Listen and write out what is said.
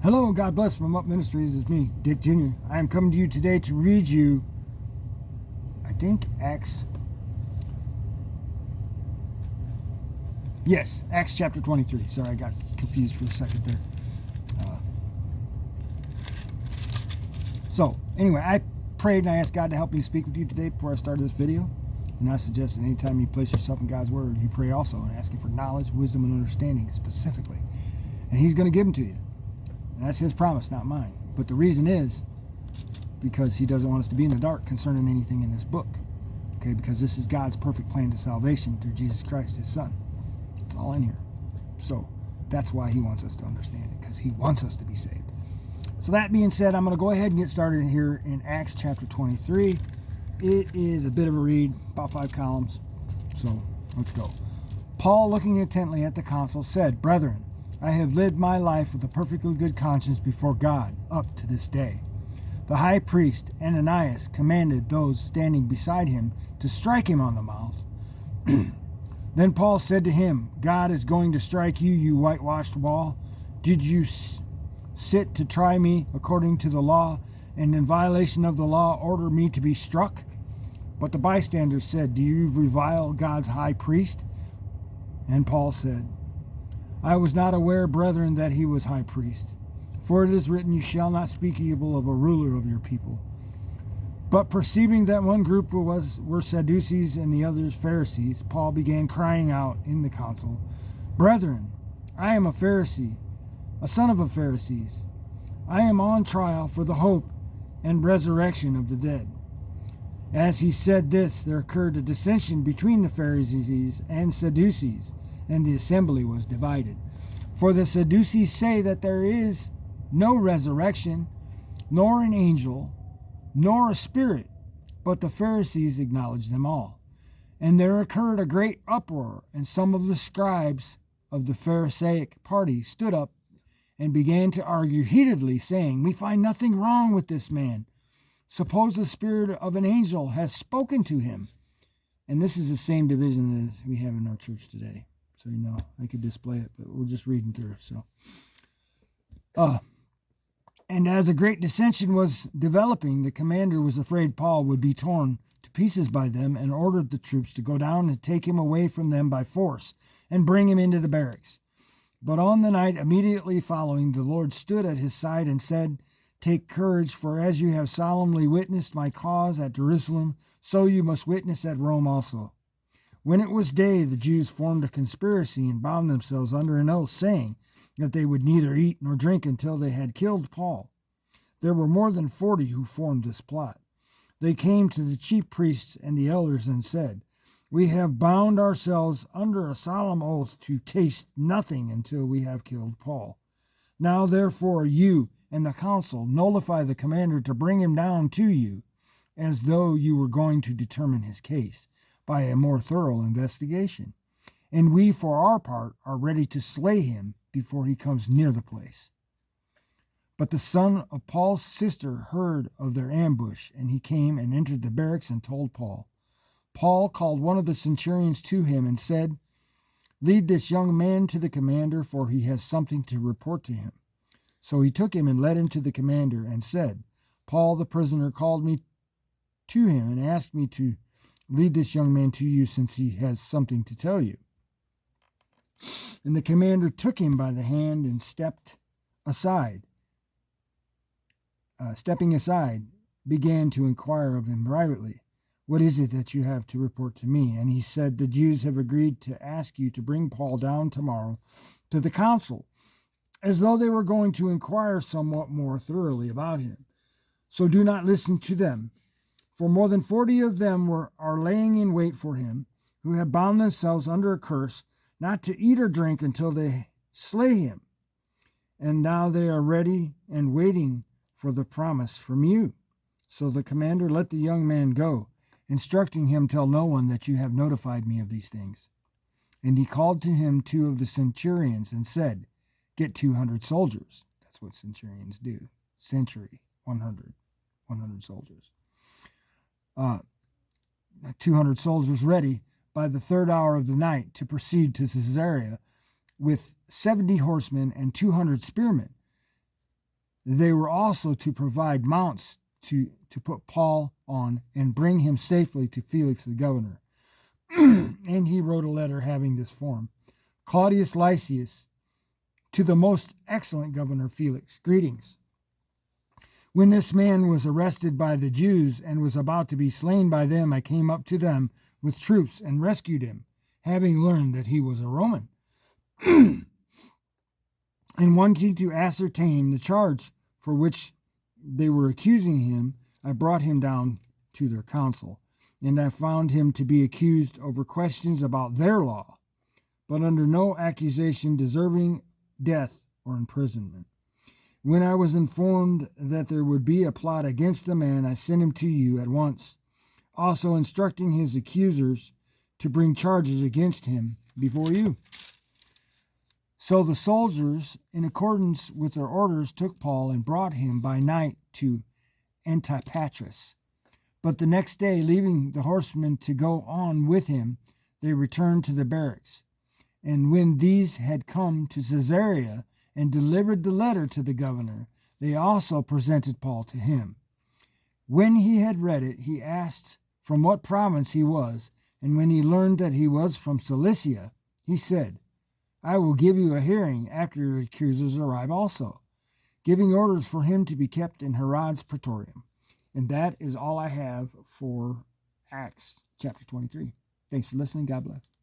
Hello, God bless from Up Ministries. It's me, Dick Jr. I am coming to you today to read you, I think, Acts chapter 23. Sorry, I got confused for a second there. Anyway, I prayed and I asked God to help me speak with you today before I started this video. And I suggest that anytime you place yourself in God's Word, you pray also and ask Him for knowledge, wisdom, and understanding specifically. And He's going to give them to you. And that's His promise, not mine. But the reason is because He doesn't want us to be in the dark concerning anything in this book. Okay, because this is God's perfect plan to salvation through Jesus Christ, His Son. It's all in here. So that's why He wants us to understand it, because He wants us to be saved. So that being said, I'm going to go ahead and get started here in Acts chapter 23. It is a bit of a read, about 5 columns. So let's go. Paul, looking intently at the council, said, "Brethren, I have lived my life with a perfectly good conscience before God up to this day." The high priest, Ananias, commanded those standing beside him to strike him on the mouth. Then Paul said to him, "God is going to strike you, you whitewashed wall. Did you sit to try me according to the law, and in violation of the law order me to be struck?" But the bystanders said, "Do you revile God's high priest?" And Paul said, "I was not aware, brethren, that he was high priest. For it is written, you shall not speak evil of a ruler of your people." But perceiving that one group were Sadducees and the others Pharisees, Paul began crying out in the council, "Brethren, I am a Pharisee, a son of a Pharisees. I am on trial for the hope and resurrection of the dead." As he said this, there occurred a dissension between the Pharisees and Sadducees, and the assembly was divided. For the Sadducees say that there is no resurrection, nor an angel, nor a spirit, but the Pharisees acknowledge them all. And there occurred a great uproar, and some of the scribes of the Pharisaic party stood up and began to argue heatedly, saying, "We find nothing wrong with this man. Suppose the spirit of an angel has spoken to him." And this is the same division as we have in our church today. So, I could display it, but we're just reading through. And as a great dissension was developing, the commander was afraid Paul would be torn to pieces by them, and ordered the troops to go down and take him away from them by force and bring him into the barracks. But on the night immediately following, the Lord stood at his side and said, "Take courage, for as you have solemnly witnessed my cause at Jerusalem, so you must witness at Rome also." When it was day, the Jews formed a conspiracy and bound themselves under an oath, saying that they would neither eat nor drink until they had killed Paul. There were more than 40 who formed this plot. They came to the chief priests and the elders and said, "We have bound ourselves under a solemn oath to taste nothing until we have killed Paul. Now therefore you and the council nullify the commander to bring him down to you, as though you were going to determine his case by a more thorough investigation. And we, for our part, are ready to slay him before he comes near the place." But the son of Paul's sister heard of their ambush, and he came and entered the barracks and told Paul. Paul called one of the centurions to him and said, "Lead this young man to the commander, for he has something to report to him." So he took him and led him to the commander and said, "Paul the prisoner called me to him and asked me to lead this young man to you, since he has something to tell you." And the commander took him by the hand and stepping aside, began to inquire of him privately, "What is it that you have to report to me?" And he said, "The Jews have agreed to ask you to bring Paul down tomorrow to the council, as though they were going to inquire somewhat more thoroughly about him. So do not listen to them, for more than 40 of them are laying in wait for him, who have bound themselves under a curse not to eat or drink until they slay him. And now they are ready and waiting for the promise from you." So the commander let the young man go, instructing him, "Tell no one that you have notified me of these things." And he called to him 2 of the centurions and said, "Get 200 soldiers." That's what centurions do. Century, 100 soldiers. 200 soldiers ready by the 3rd hour of the night to proceed to Caesarea with 70 horsemen and 200 spearmen. They were also to provide mounts to put Paul on and bring him safely to Felix the governor. And he wrote a letter having this form: Claudius Lysias, to the most excellent governor Felix, greetings. When this man was arrested by the Jews and was about to be slain by them, I came up to them with troops and rescued him, having learned that he was a Roman. And wanting to ascertain the charge for which they were accusing him, I brought him down to their council, and I found him to be accused over questions about their law, but under no accusation deserving death or imprisonment. When I was informed that there would be a plot against the man, I sent him to you at once, also instructing his accusers to bring charges against him before you. So the soldiers, in accordance with their orders, took Paul and brought him by night to Antipatris. But the next day, leaving the horsemen to go on with him, they returned to the barracks. And when these had come to Caesarea and delivered the letter to the governor, they also presented Paul to him. When he had read it, he asked from what province he was, and when he learned that he was from Cilicia, he said, I will give you a hearing after your accusers arrive also, giving orders for him to be kept in Herod's praetorium. And that is all I have for Acts chapter 23. Thanks for listening. God bless.